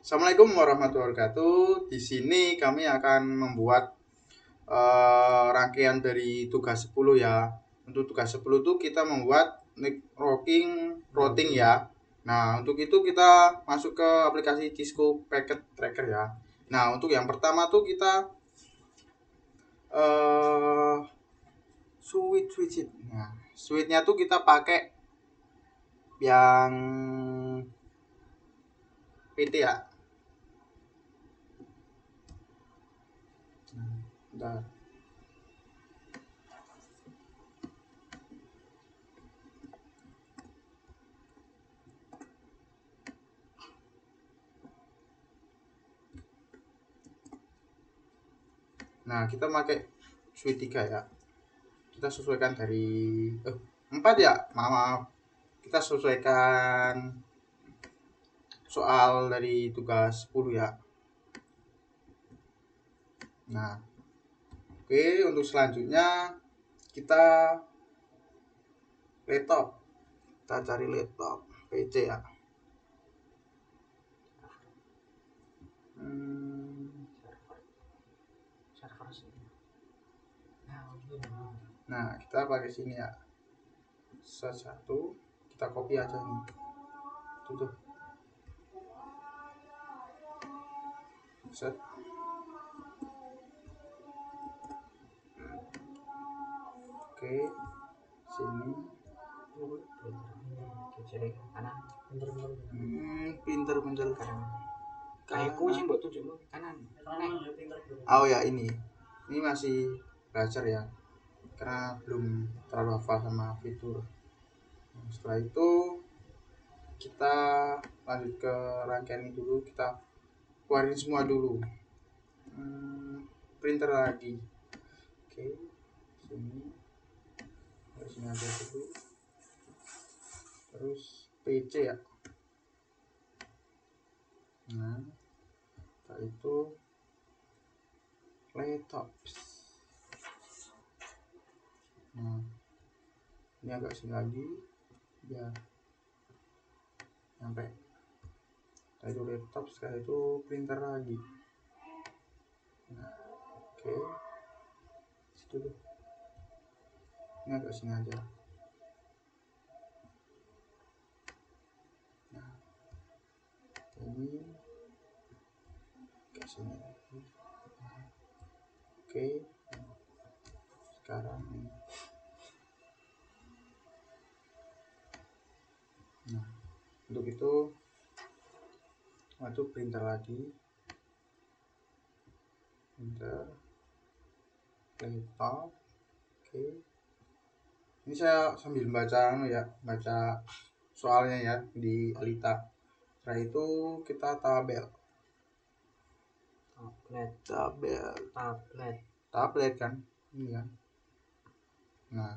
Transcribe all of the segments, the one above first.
Assalamualaikum warahmatullahi wabarakatuh. Di sini kami akan membuat rangkaian dari tugas 10 ya. Untuk tugas 10 itu kita membuat routing ya. Nah, untuk itu kita masuk ke aplikasi Cisco Packet Tracker ya. Nah, untuk yang pertama tuh kita uh, switch. Nah, switchnya tuh kita pakai yang PT ya. Bentar. Nah, kita pakai switch 3 ya. Kita sesuaikan dari 4 ya. Maaf. Kita sesuaikan soal dari tugas 10 ya. Nah, oke, untuk selanjutnya kita laptop. Kita cari laptop PC ya. Nah, kita pakai sini ya. Satu, kita copy aja nih. Tuh. Set. Oke, sini. Pinter Kayakku sih buat tunjuk kanan. Oh ya, ini masih belajar ya, karena belum terlalu hafal sama fitur. Setelah itu kita lanjut ke rangkaian ini dulu, kita keluarin semua dulu. Printer lagi. Oke, sini aja dulu. Terus PC ya. Nah, setelah itu laptop. Nah, ini agak sini lagi biar sampai. Setelah itu laptop, setelah itu printer lagi. Nah, oke, situ tuh. Ini agak sini aja. Nah, ini ke sini. Oke, sekarang ini. Nah, untuk itu waktu printer lagi, printer, laptop. Oke, ini saya sambil baca soalnya ya di Alita. Setelah itu kita tabel kan ini kan. Nah,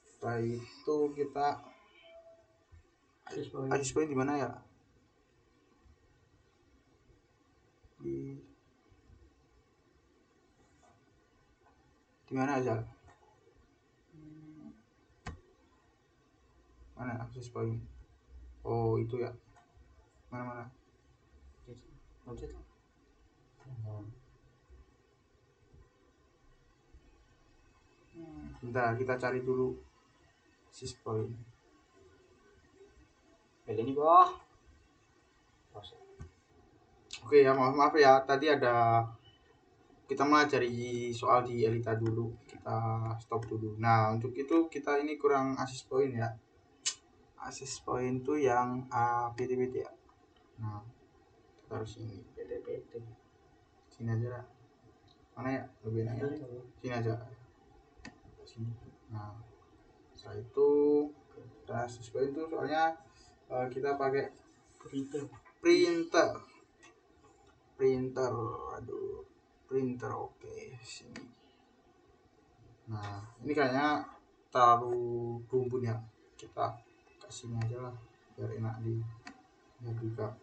setelah itu kita akses point di mana ya? Di mana aja? Mana akses point? Oh, itu ya. Mana? Bentar, kita cari dulu akses point. Ini bawah. Oke ya, maaf ya, tadi ada kita melajari soal di Elita dulu, kita stop dulu. Nah, untuk itu kita ini kurang akses point ya. Akses point tuh yang PT ya. Nah, kita harus ini PT. Sini aja lah. Mana ya? Lebih enak ya. Sini aja. Sini. Nah, setelah itu akses point itu soalnya kita pakai printer. Printer oke, sini. Nah, ini kayaknya terlalu rumpun ya, kita kasih aja lah biar enak di buka.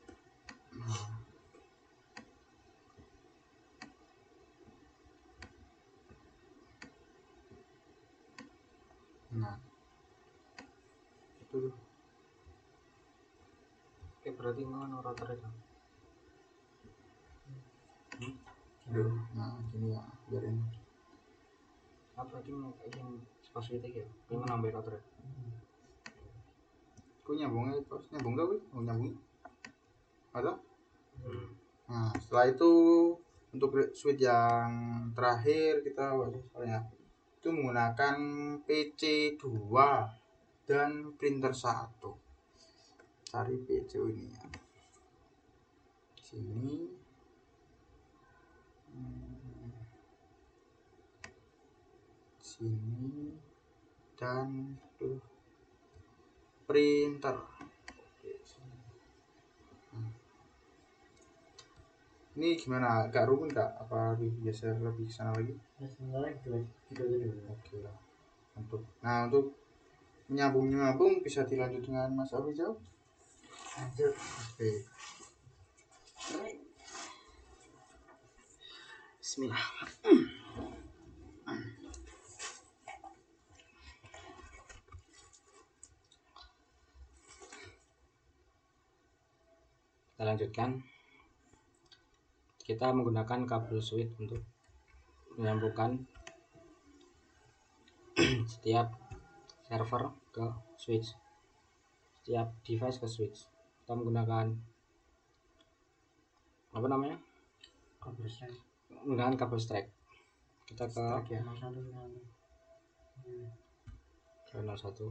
Nah, itu Oke, berarti ngono rotor itu. Nah gini ya biar ini berarti mau kayak yang spasi itu ya kayak menambah router. ku nyambungnya terus nyambung gak wih mau nyambung atau nah setelah itu untuk switch yang terakhir kita soalnya itu menggunakan PC 2 dan printer 1. Cari PC ini ya sini sini dan printer. Ini gimana agak rumit kak apa lebih biasa lebih sana lagi Gitu dulu. oke lah untuk menyambung bisa dilanjut dengan Mas Afrizal. Lanjut. Oke. Bismillah. Kita lanjutkan. Kita menggunakan kabel switch untuk menyambungkan setiap server ke switch, setiap device ke switch. Kita menggunakan apa namanya? Menggunakan kabel strike. Kita ke Ya. 01.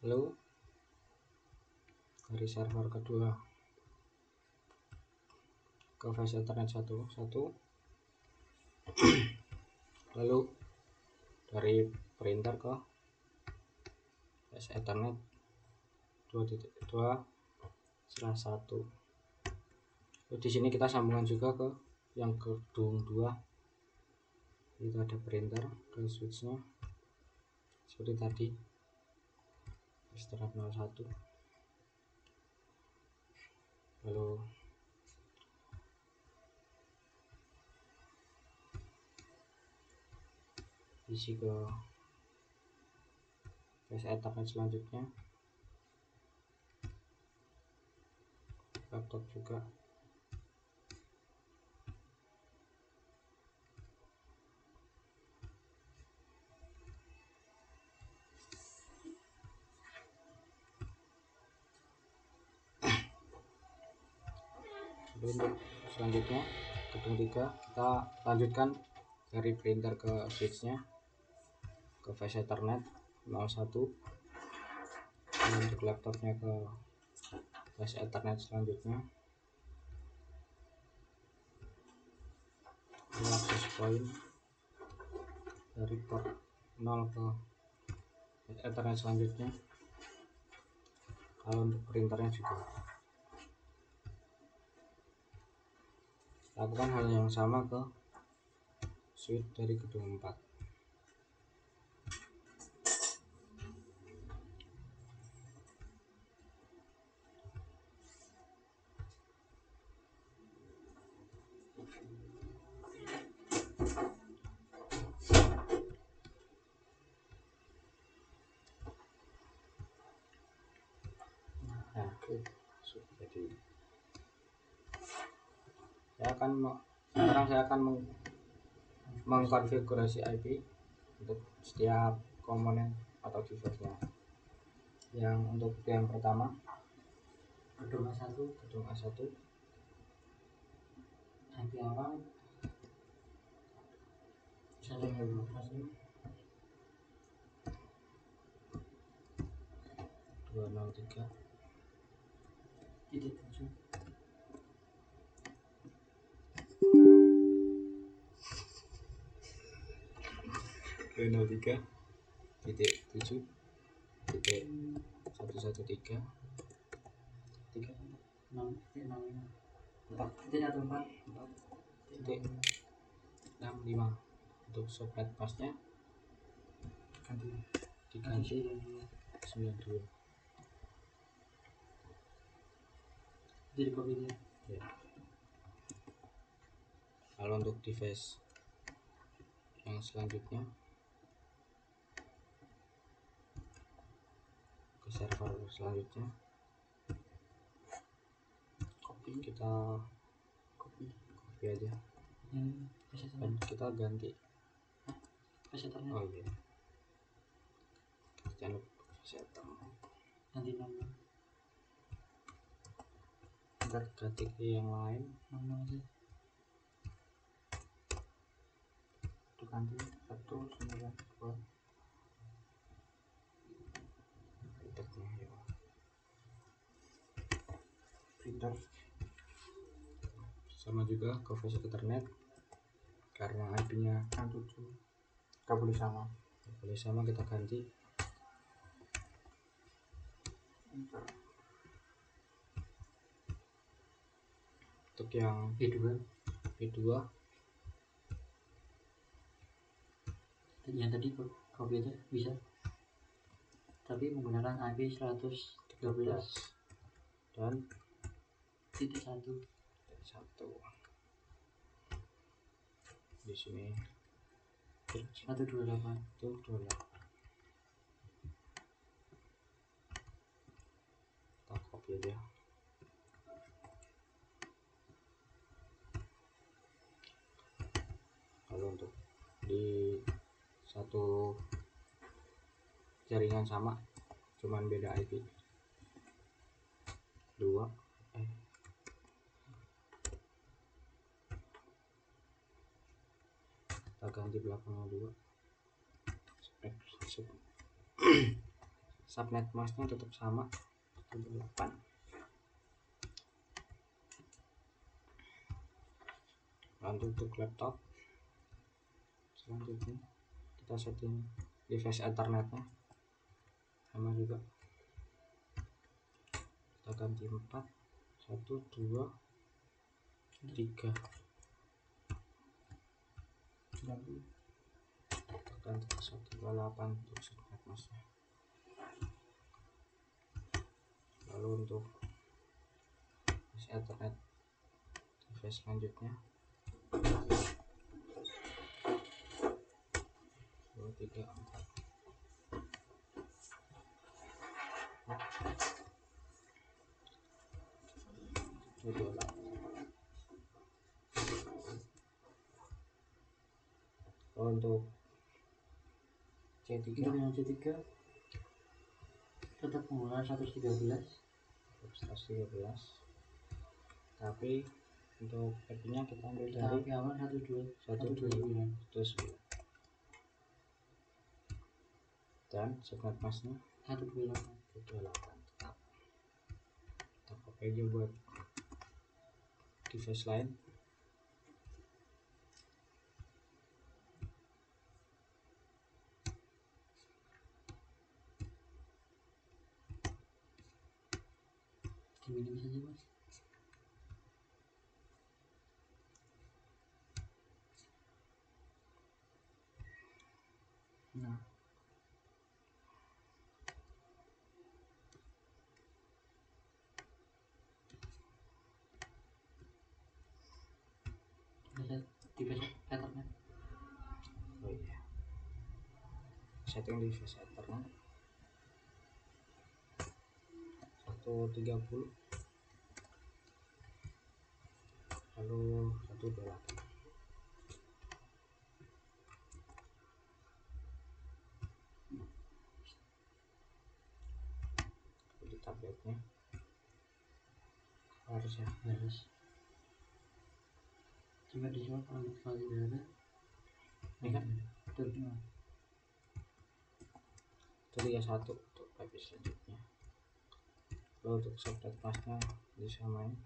Lalu dari server kedua ke flash ethernet 1 lalu dari printer ke flash ethernet 2.2/1. Di sini kita sambungan juga ke yang gedung 2, itu ada printer ke switchnya seperti tadi setelah 01. Lalu isi ke flash ethernet selanjutnya, laptop juga. Untuk selanjutnya gedung 3 kita lanjutkan dari printer ke switchnya ke flash ethernet 01, dan untuk laptopnya ke flash ethernet selanjutnya. Ini access point dari port 0 ke flash ethernet selanjutnya. Kalau untuk printernya juga lakukan hal yang sama ke switch dari gedung 4. Nah, jadi sekarang saya akan mengkonfigurasi IP untuk setiap komponen atau device-nya. Yang untuk yang pertama gedung A1 IP awal 203.7 203.113.4.65. Untuk soket pasnya diganti 92. Jadi kopinya ya. Kalau untuk device yang selanjutnya ke server selanjutnya, copy kita Copy. copy aja Ini flash dan Ethernet. kita ganti. Flash Ethernet. Oh iya, jangan lupa setan Ganti nomor. ntar ganti ke yang lain. Nomor aja. Itu ganti 192 Printernya ya, printer. sama juga ke flash Ethernet karena IP nya Yang 7 gak boleh sama. boleh sama, kita ganti. Enter. Untuk yang B2. B2 Yang tadi copy aja bisa. Tapi menggunakan IP 112.1. dan 1. di sini 128. itu 28. Kita copy aja. Lalu untuk di satu jaringan sama, cuman beda IP 2 kita ganti belakangnya 2. Subnet masknya tetap sama 8. Lalu untuk laptop selanjutnya kita setting device Ethernetnya sama juga, kita ganti 4 1 2 3 kita ganti 128 untuk subnet masknya. Lalu untuk device Ethernet device selanjutnya 2 3 4 228. Untuk C3 Untuk yang C3 tetap menggunakan 113. 113, tapi untuk IP nya kita ambil Kita dari IP awal 129. 129 dan subnet masknya 128. 128 tetap. Kita copy aja buat device lain. Diminum saja mas. Nah, Device Ethernet. Oh iya, setting device Ethernet 130 lalu 128 di tabletnya harus ya. Harus. Coba di swap kalau tidak ada. Ini kan Betul. 131 untuk IP selanjutnya. Lalu untuk subnet masknya disamain.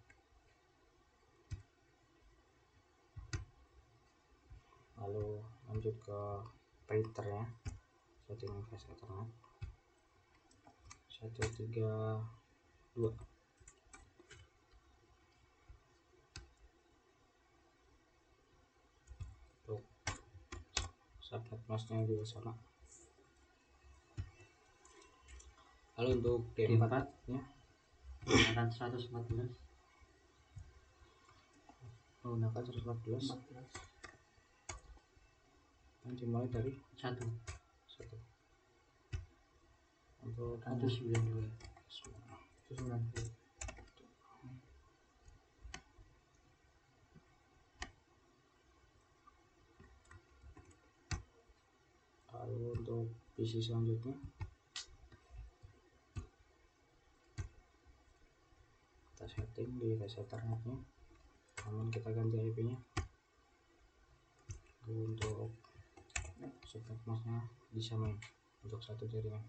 Lalu lanjut ke printernya, setting device Ethernet 132. Untuk subnet masknya juga sama. Lalu untuk D4 nya menggunakan 114. menggunakan 114 yang dimulai dari 1. 1. Untuk 192. 190. PC selanjutnya kita setting di flash ethernetnya, namun kita ganti IP nya untuk subnet masnya disamain untuk satu jaringan.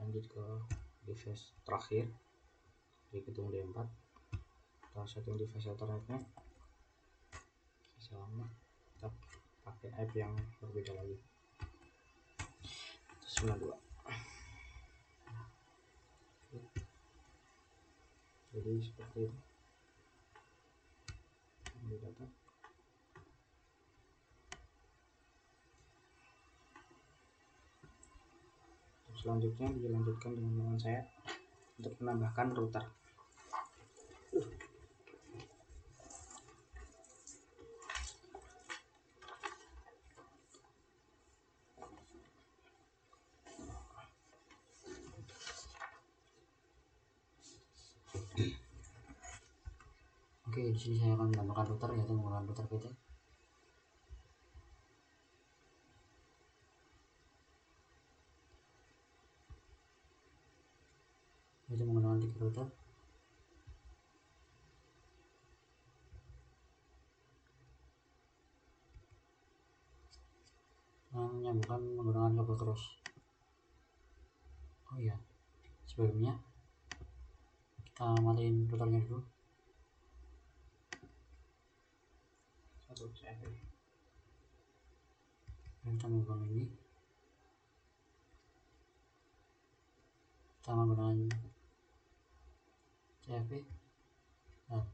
Lanjut ke device terakhir di gedung D4, kita setting device ethernetnya sama, kita pakai IP yang berbeda lagi 92. Jadi seperti itu yang didapat. Selanjutnya dilanjutkan dengan teman saya untuk menambahkan router. Oke, di sini saya akan menambahkan router, yaitu menggunakan router PT. Yaitu menggunakan 3 router. Menyambungkan menggunakan kabel cross. Oh iya, sebelumnya kita matiin routernya dulu. Kita membuang ini, kita menggunakan CFP. Nah,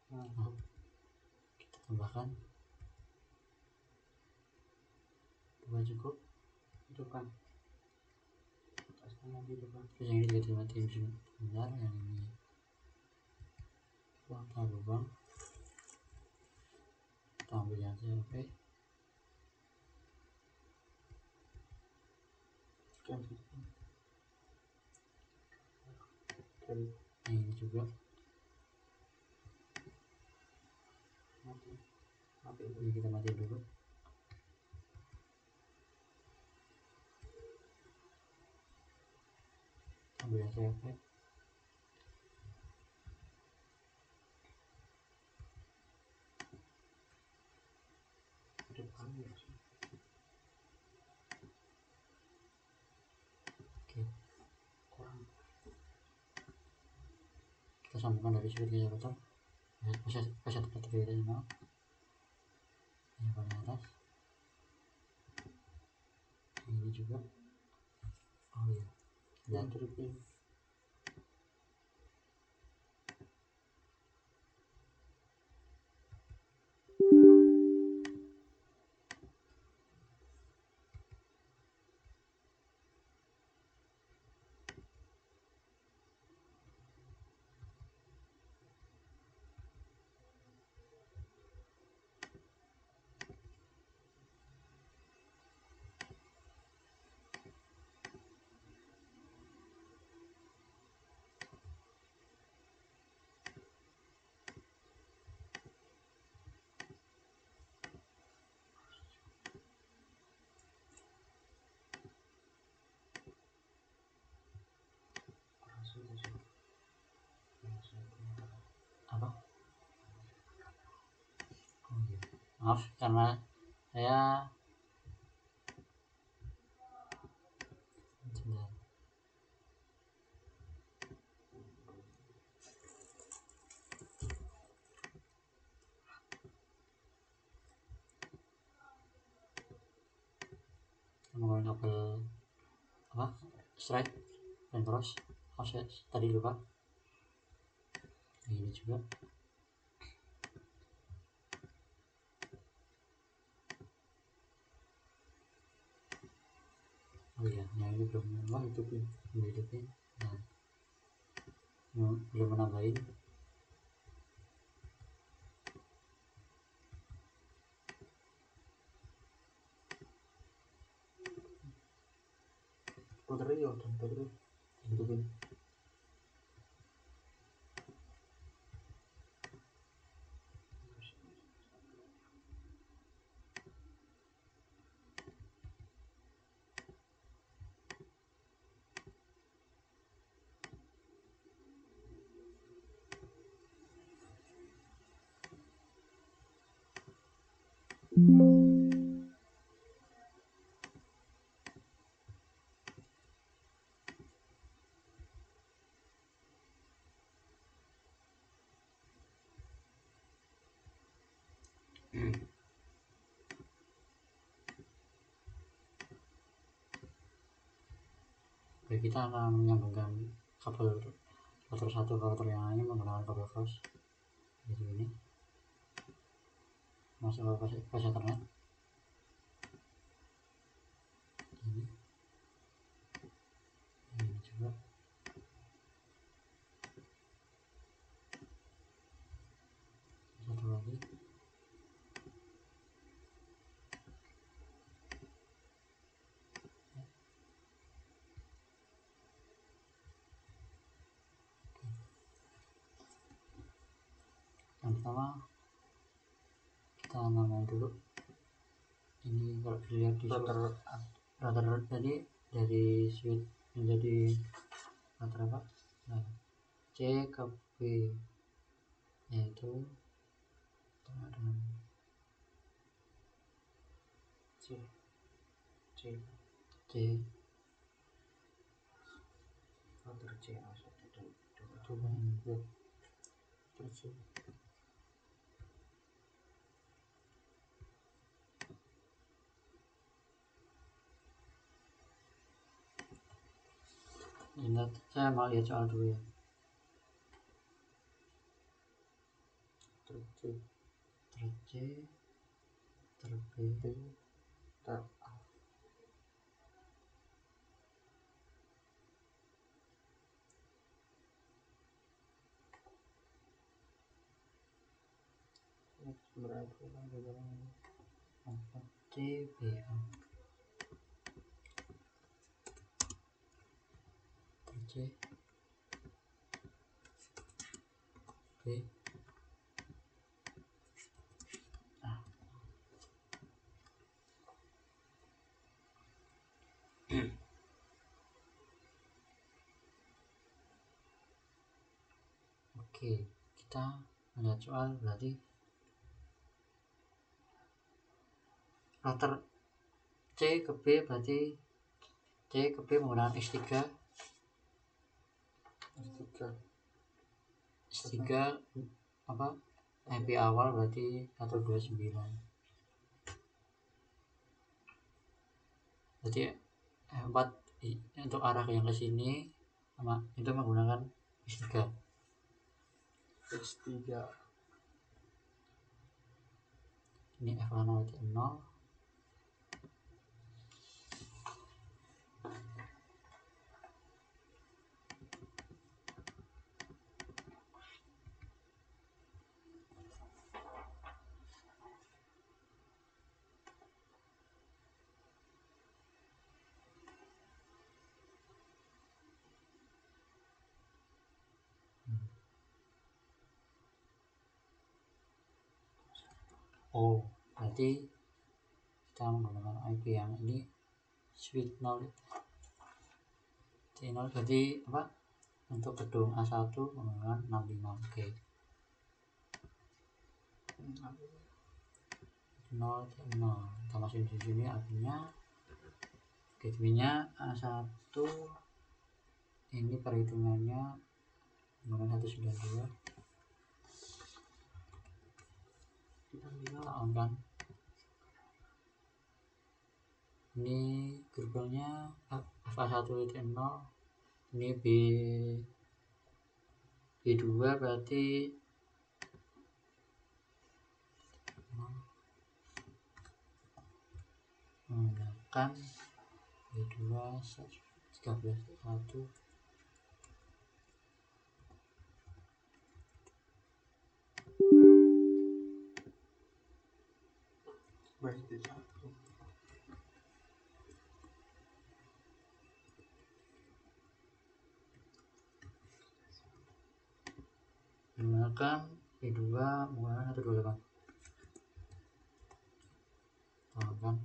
kita tambahkan 2 cukup, Hidupkan atasnya dihidupkan. terus yang ini juga dimatiin sebentar, yang ini kita lubang, kita ambil yang CFP, yang ini juga ini kita matiin dulu. Ambil yang CFP, oke, kita sambungkan dari switch ke router. Pasang tempat kita mau yang paling atas, ini juga. Oh iya, dan apa? Oh iya, maaf karena saya sebentar. Menggunakan kabel apa? Straight dan cross. Oh, saya tadi lupa. Ini juga. Oh iya, yang ini belum hidupin. Nah, belum menambahin. Hidupin. Oke, kita akan menyambungkan kabel router satu ke router yang lain menggunakan kabel cross seperti ini, masuk ke flash ethernet ini juga. Satu lagi yang pertama kita namain dulu ini. Kalau dilihat di router tadi dari switch menjadi router apa, nah, C ke B yaitu dengan C C C router C A1 dan coba input terus C. ini. Saya mau lihat soal dulu ya. Terus C Terus C terus B ter A berarti C B A terus C B A. Oke, kita melihat soal berarti router C ke B berarti C ke B menggunakan X3 apa IP awal berarti 129, berarti 4 untuk arah yang ke sini sama itu menggunakan X3. Ini F0 berarti 0. Oh, berarti kita menggunakan IP yang ini switch 0 C0 berarti apa, untuk gedung A1 menggunakan 65. Oke, 0 C0 kita masukin di sini IP-nya. Oke, IP-nya A1 ini perhitungannya menggunakan 192. Kita on kan. Ini gerbangnya F1 titik 0, ini B2 berarti menggunakan B2 13.1. Berarti satu. Menggunakan B2 menggunakan 128. Tambahkan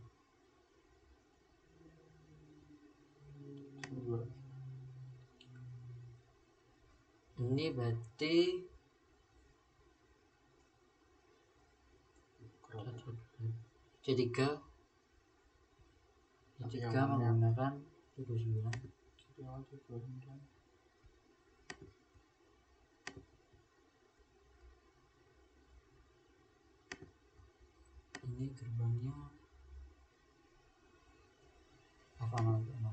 ini berarti 128. C3 menggunakan 79. Ini gerbangnya apa namanya?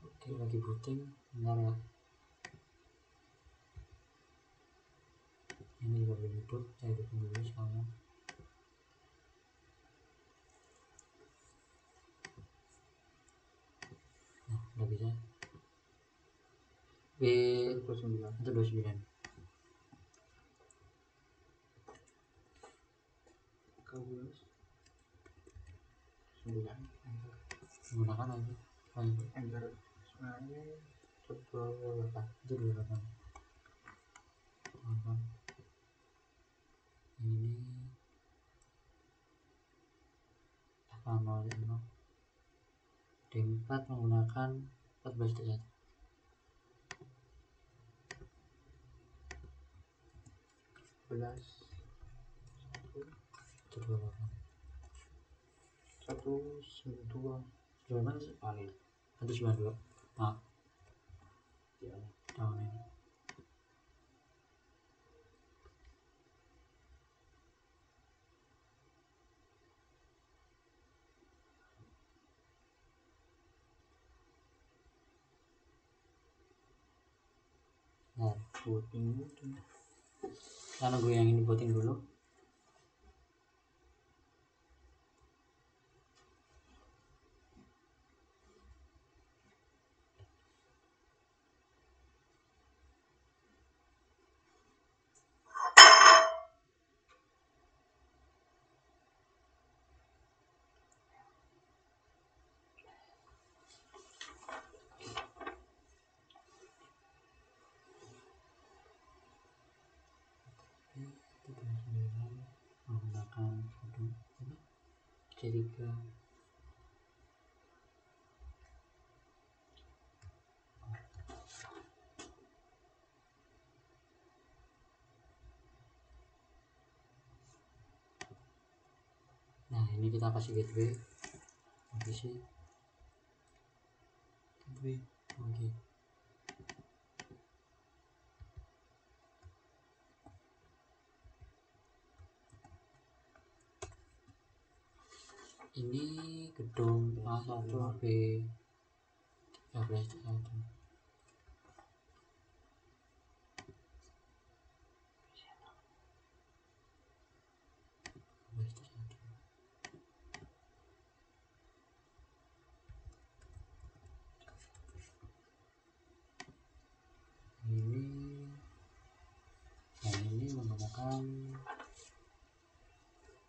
Oke, lagi booting, bentar ya. Ini juga belum hidup, saya hidupin dulu soalnya. Nah, udah bisa. B129 9 menggunakan aja enter sebenarnya coba itu 28. Ini apa namanya? D4 menggunakan 14 belas itu 28. 192 paling 192. Nah, ya. tahun ini. Nah, voting kita nunggu yang ini voting dulu. Menggunakan satu C3. Nah, ini kita kasih gateway. Isi gateway. Oke. Ini gedung A1 B 13 ini yang ini menggunakan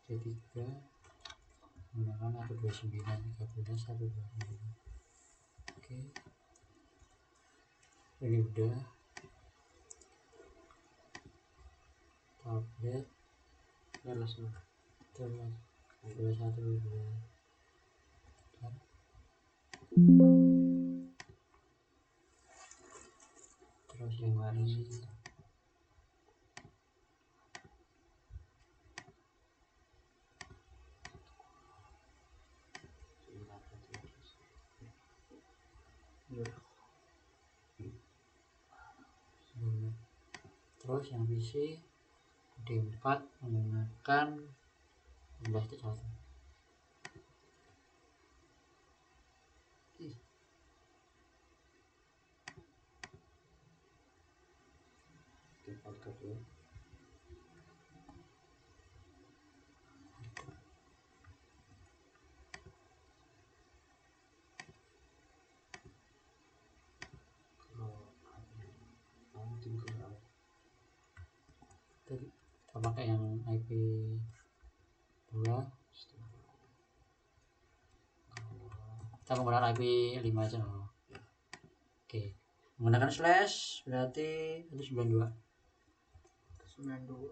C3 menggunakan 129 13 129. Oke, ini udah tablet Jelas terus 1212. Terus yang ini terus yang PC D4 menggunakan 11.1. default kedua kalau tinggal Tadi kita pakai yang IP 2, kita menggunakan IP 5 aja. Oke, menggunakan slash berarti 192. 92 Oke,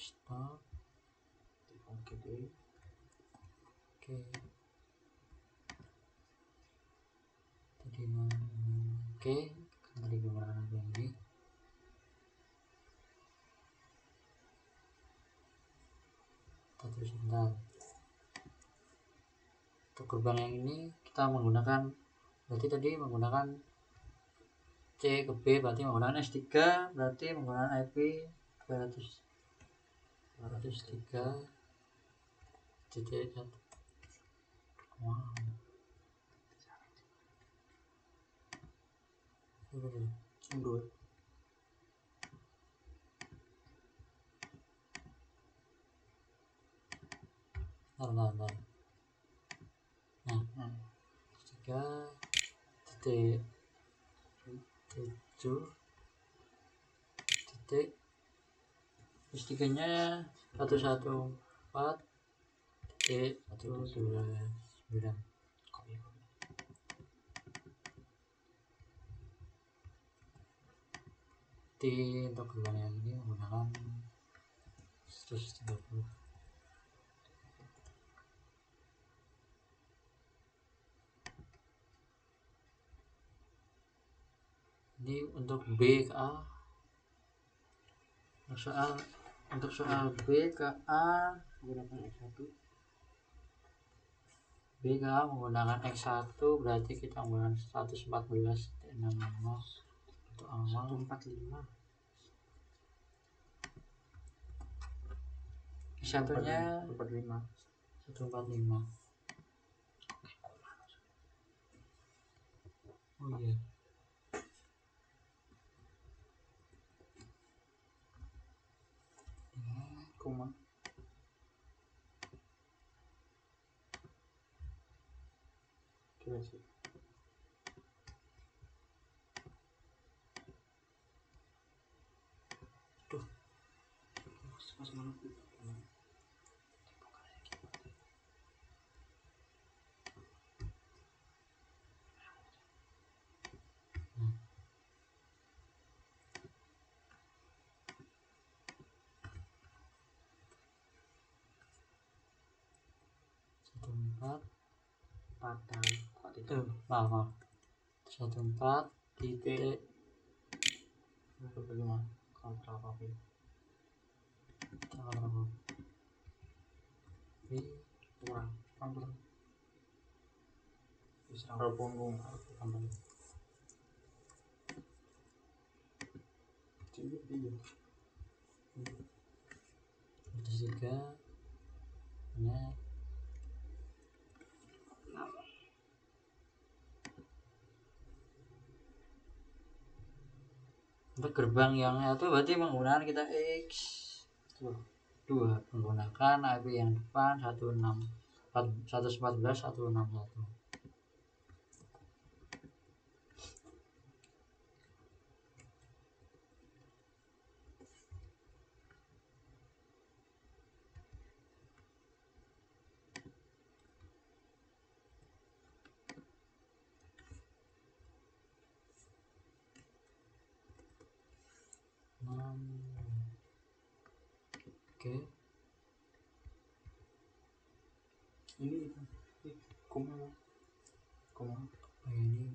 stop. Oke. Oke. Tadi mana? Oke, kan tadi menggunakan yang ini. Kita terus sebentar. Untuk gerbang yang ini kita menggunakan, berarti tadi menggunakan C ke B, berarti menggunakan S3, berarti menggunakan IP 203 titik 1. Wow. Dua. Bentar. Nah, 3 titik 7 titik terus 3 nya 114 titik 129. Untuk gerbang yang ini menggunakan 130. Ini untuk B ke A. Untuk soal B ke A Menggunakan X1. B ke A menggunakan X1, berarti kita menggunakan 114.65 untuk awal. 145. Satunya 145. 145. Oh iya. Koma. Coba sih. Tuh. Mas mana? Maaf 14 titik 25 kontra apa B? Kurang. Bisa Kalau punggung tambah. Iya. Terus juga ya. Untuk gerbang yang itu berarti menggunakan kita X2 menggunakan IP yang depan 114.161. Oke. Ini koma. Ini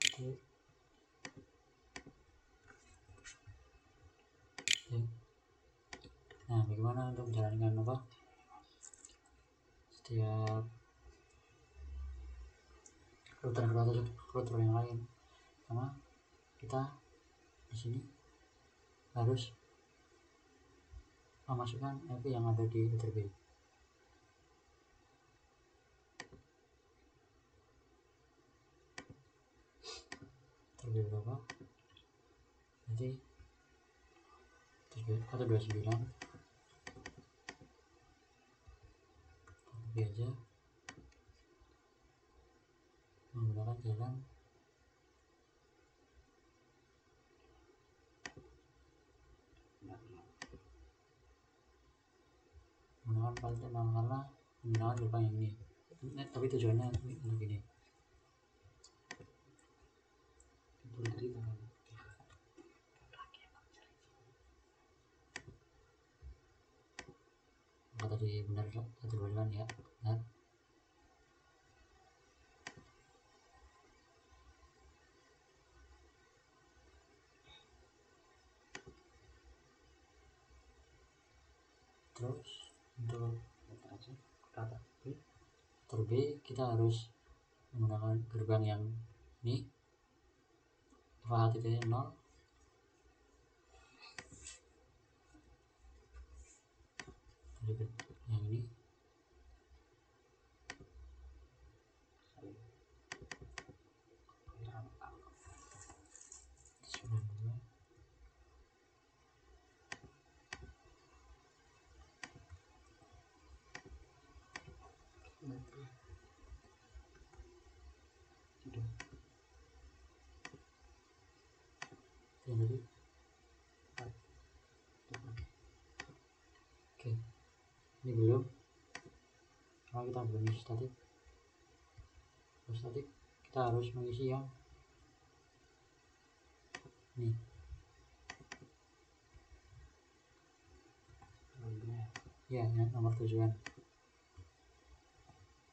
oke. Nah, bagaimana untuk menjalankan apa? Setiap router yang lain, karena kita di sini harus memasukkan IP yang ada di router B. Router B berapa? Jadi 129 tapi aja menggunakan jalan menggunakan paling karena menggunakan gerbang yang ini. Tapi tujuannya untuk ini. tadi benar 128 ya, benar. Terus untuk letter B kita harus menggunakan gerbang yang ini FH.0 yang ini yang tadi. Oke, ini belum, kalau kita belum isi statik. Terus statik kita harus mengisi yang ini ya, yang nomor tujuan.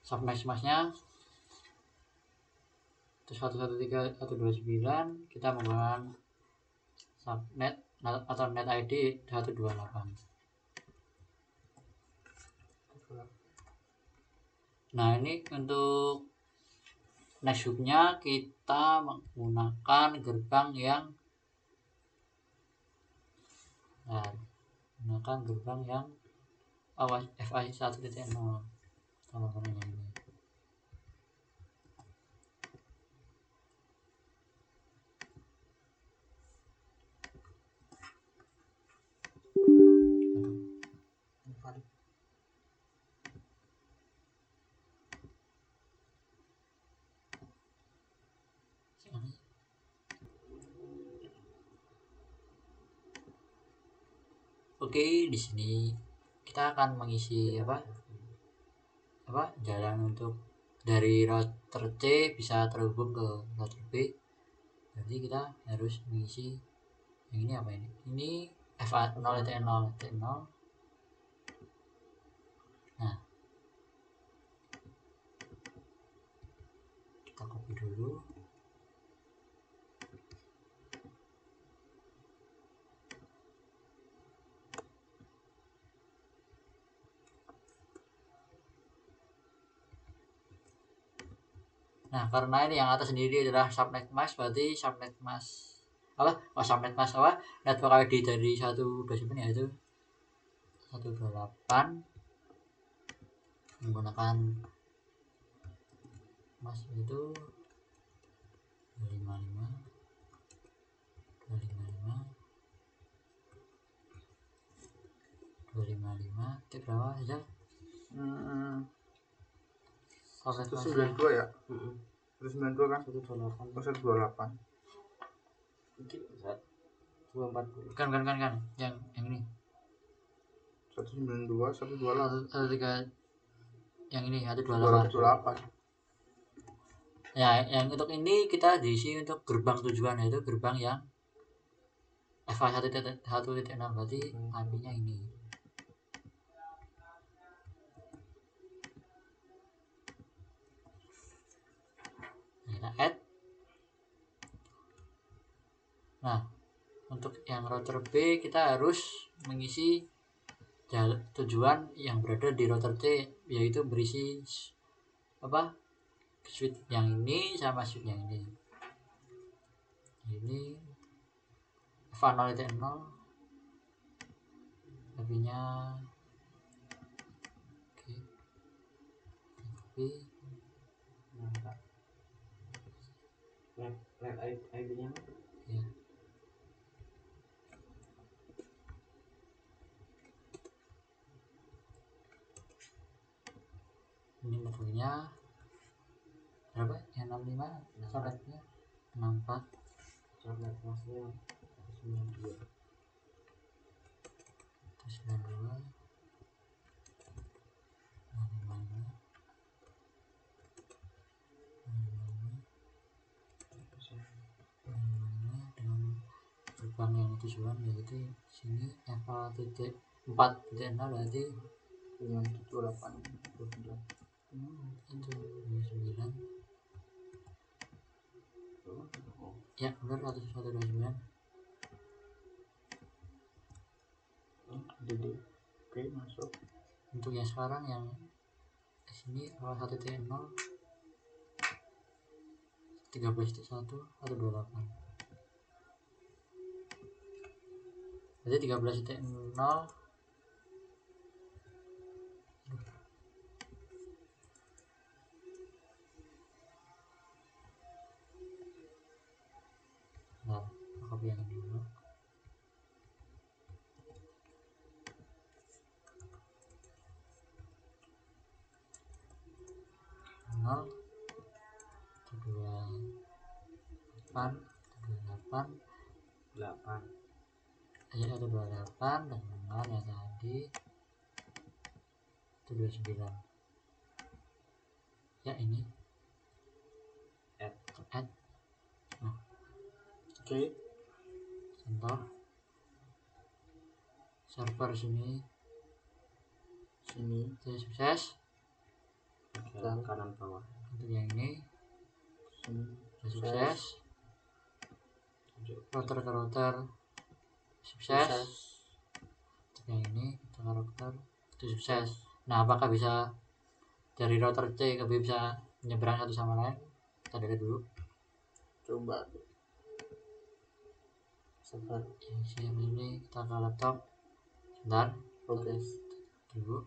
Subnext masnya itu 113.129, kita menggunakan subnet atau net ID 128. Nah ini untuk next hubnya kita menggunakan gerbang yang FI 1.0 sama yang ini. Oke, di sini kita akan mengisi apa jalan untuk dari router C bisa terhubung ke router B. Jadi kita harus mengisi yang ini apa ini? Ini FA0 T0. Nah, kita copy dulu. Nah, karena ini yang atas sendiri adalah subnet mask, berarti subnet mask network ID dari 129 yaitu 128 menggunakan mask itu 255 itu berapa saja? 192 ya. 192 kan? 128. 128. Mungkin 240. Kan yang ini 192, 128. 13 yang ini 128. Ya, yang untuk ini kita diisi untuk gerbang tujuan, yaitu gerbang yang FA1.0 berarti IP-nya ini. Kita add. Nah, untuk yang router B kita harus mengisi tujuan yang berada di router C, yaitu berisi switch yang ini sama switch yang ini. Ini FA0 tapi-nya oke. Tapi ID-nya ya. Ini networknya berapa? Yang 65 subnetnya 64 subnet masnya 92. 92 dengan gerbang yang tujuan yaitu sini FA.4.0 berarti dengan 28 29. itu 29 ya benar 129. Jadi oke masuk. Untuk yang sekarang yang di sini awal 1.0 13.1 atau 28 jadi 13.0 nah copy yang dulu nol kedua 8 aja ada 28 dengan yang tadi itu 29 ya ini add nah Oke. contoh server sini saya sukses kanan bawah. untuk yang ini Sini sudah sukses router ke router sukses untuk yang ini kita ke router itu sukses. Nah apakah bisa dari router C ke B bisa menyeberang satu sama lain? Kita lihat dulu. Coba server Siap ini kita ke laptop. Sebentar. progress Dulu.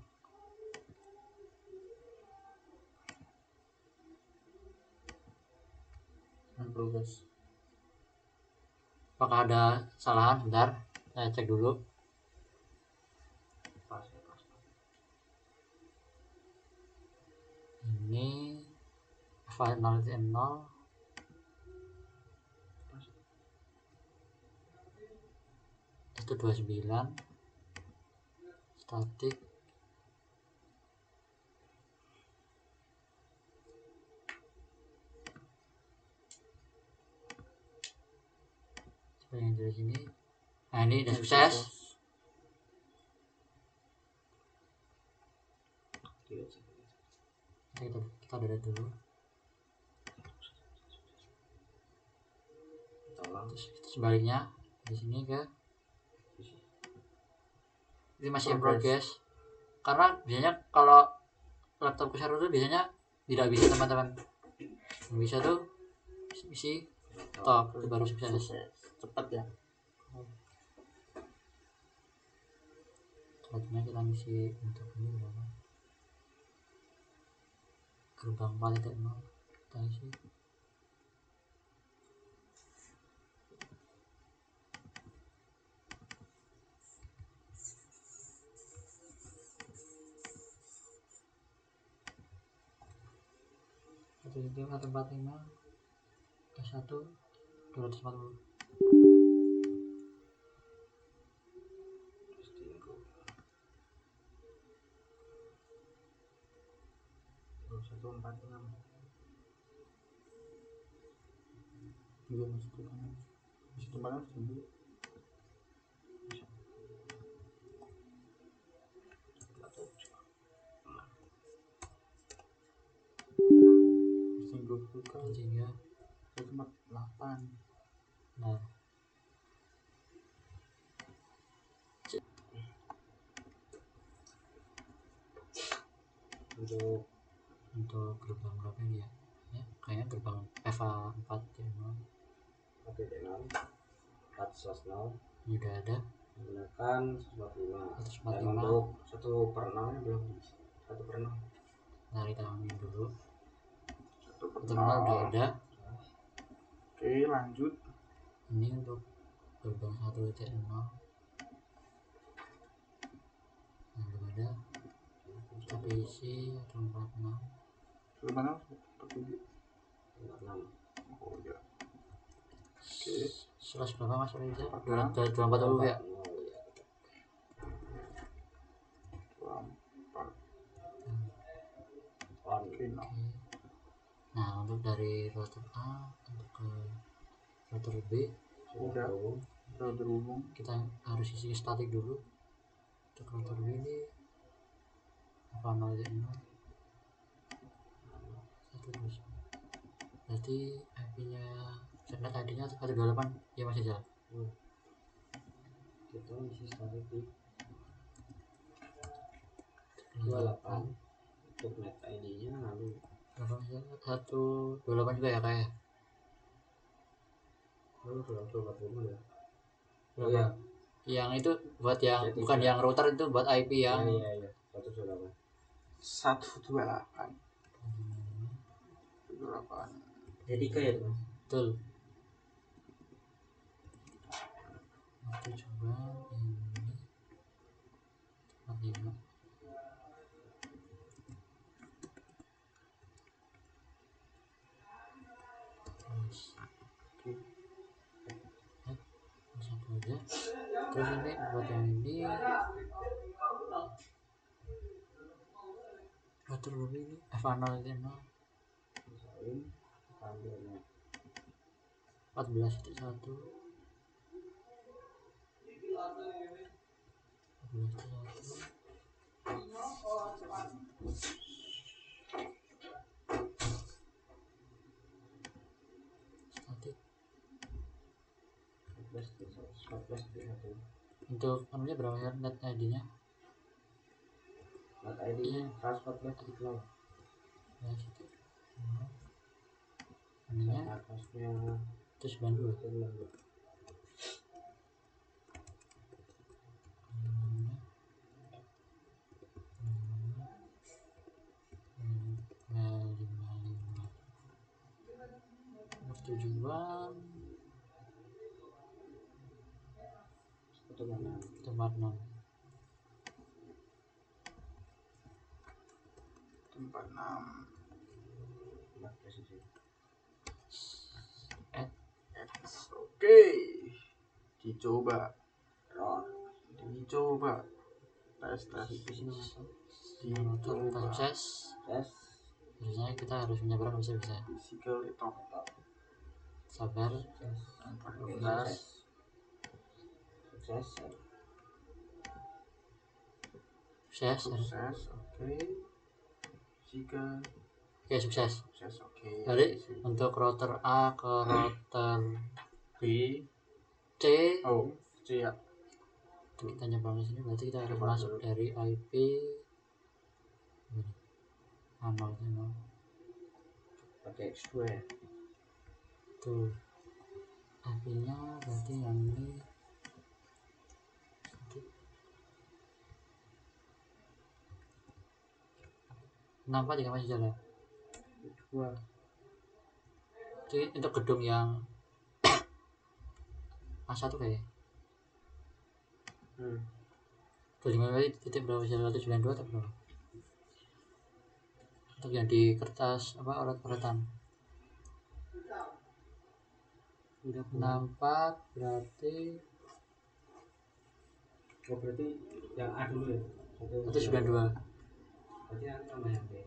progress. Apakah ada kesalahan? Sebentar. Saya cek dulu. Ini file 0.0 itu 29 static yang dari sini. Nah ini udah sukses. Kita lihat dulu. Terus sebaliknya di sini ke ini masih progress karena biasanya kalau laptop ke server itu biasanya tidak bisa teman-teman, yang bisa tuh isi top itu baru sukses cepat ya. selanjutnya kita isi untuk ini berapa gerbang 4.0 kita isi itu 145 S1 240 146 Iya masuk ke kanan. Masuk ke mana dulu. Single buka 3 8. nah untuk gerbang berapa ini ya? Ya kayaknya gerbang EVA 4.0 ini udah ada menggunakan 145 dan 145 untuk 1/6 nya belum bisa 1/6 nah kita ambil dulu 1/6 udah ada. Oke lanjut. Ini untuk gerbang 1.0 nah belum ada kita isi 146 Gimana? 47. 46 Oh ya. Oke. 100 berapa mas Reza? 240 240 ya? 24. Oke. Nah untuk dari router A untuk ke router B Udah terhubung. kita harus isi statik dulu. Untuk router B ini F0 titik 0 129. Berarti IP-nya internet ID-nya 128 ya masih jalan. Kita isi start di 28 untuk net ID-nya, lalu 128 juga ya kayak. lalu 240 ya. Berapa? Iya. Yang itu buat yang Jadi bukan tiga. yang router, itu buat IP yang Iya 128. 128 28 Jadi 3 ya Mas. betul. Itu coba ini 45. Terus satu aja. Terus ini buat yang ini router berapa ini? F0 titik 0 Misalin tampilnya 14.1 static. 14.1. Untuk anunya berapa ya net ID-nya? Net ID-nya 114.0. Ya situ. Anunya Atasnya itu 92. 92. Tujuan tempat 6 tempat 6 oke, dicoba tes motor kita sukses. Tes Biasanya kita harus menyeberang bisa physical itu sabar. integritas sukses oke, physical Sukses. oke. Balik untuk router A ke router B C. C ya. Itu kita nyebrang di sini, berarti kita harus masuk dari IP 0 pakai X2 ya. tuh IP-nya berarti yang ini nampak jika masih jalan. Jadi untuk gedung yang A1 kayak 25 titik berapa, 192 atau berapa? Untuk yang di kertas apa orat-oratan nampak berarti berarti yang A dulu ya. 192. Berarti nanti tambah yang B.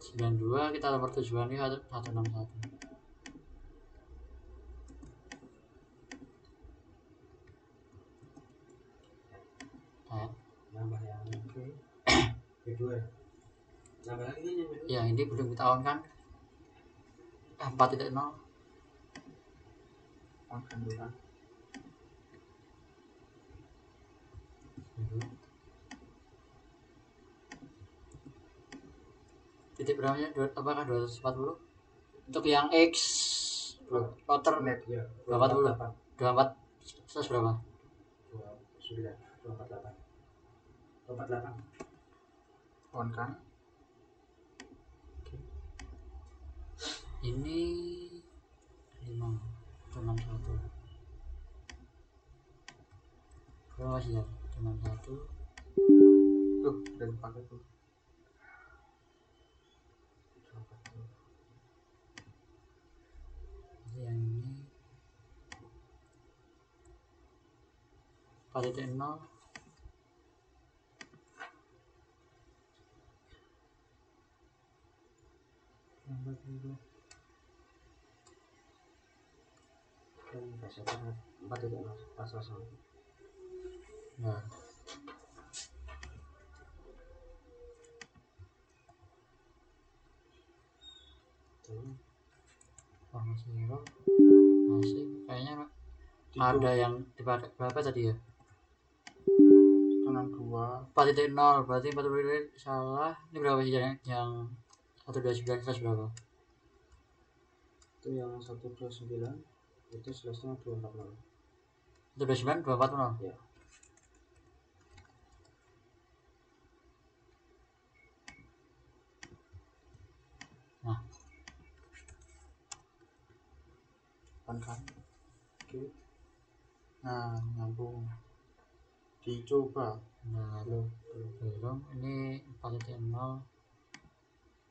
92 kita nomor tujuannya 161. Nambah yang kedua. Nambah lagi kan yang kedua. Ya ini belum kita on kan 4.0 on kan dulu kan. titik berapa, apakah 240 untuk yang X router Net ya. 240 24 100 berapa 29 248 On kan ini 5 61 berapa sih ya 61 tuh udah dipakai tuh. yang ini 4.0 dan biasanya 4.0 pas langsung. nah Formasi hero masih kayaknya Tiga. ada yang dipakai berapa tadi ya? Kanan 2. 4.0 berarti 4.0 salah. Ini berapa sih yang 129 slash berapa? Itu yang 129 itu slashnya 240. 129 240. Ya. Nah, kan. Oke. Nah, nyambung. Dicoba. nah belum. Ini 4.0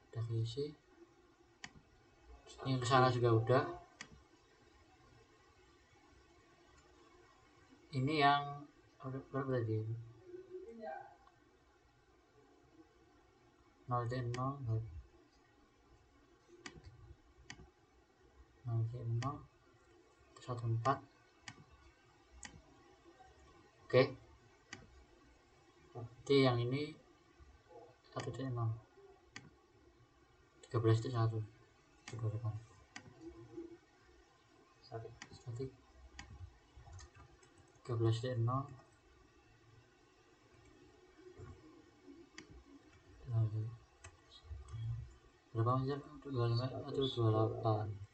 udah diisi. Ini kesana juga udah. Ini yang berapa tadi? 0.0 0.0 14. Oke. Berarti yang ini 1.0 13 itu 1 kedua depan statik 13.0 berapa meter? 25 atau 28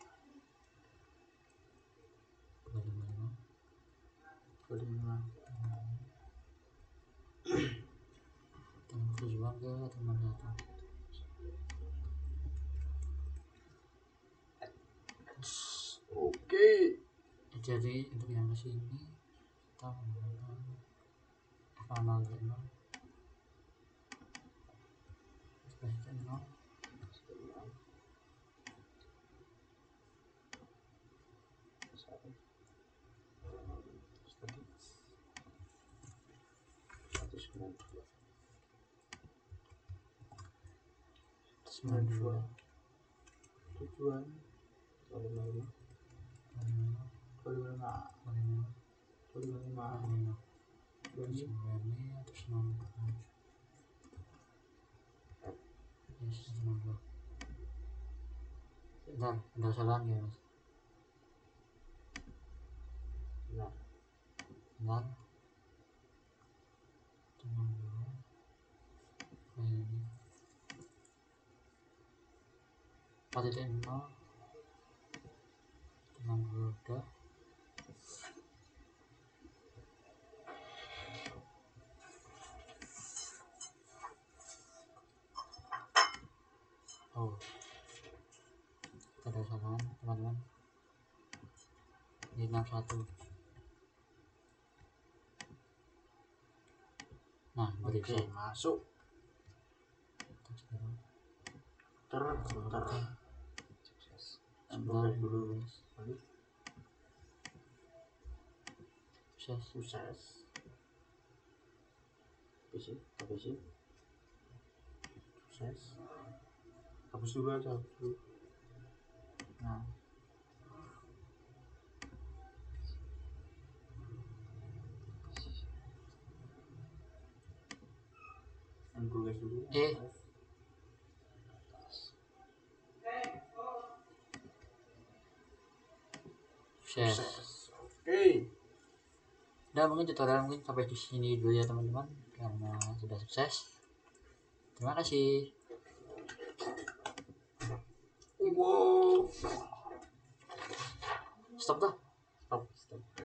25. tujuan ke teman satu. Oke. Jadi untuk yang kesini kita menggunakan F0 0 92. Tujuan 25. 25. 25. terus ini terus 60 yes 60. Bentar, ada kesalahan ya mas? Benar. Bentar 60 ini 4.0 60 udah. Oh, kita ada kesalahan teman-teman. Ini 61. Nah, berarti Oke, bisa. masuk. Sebentar. Sukses. Sebentar dulu. Sukses. Habis Sukses. Hapus dulu aja. Nah. Progress dulu. Sukses. Oke. Nah, mungkin tutorial mungkin sampai di sini dulu ya teman-teman, karena sudah sukses. Terima kasih. Wow. Stop dah. Stop.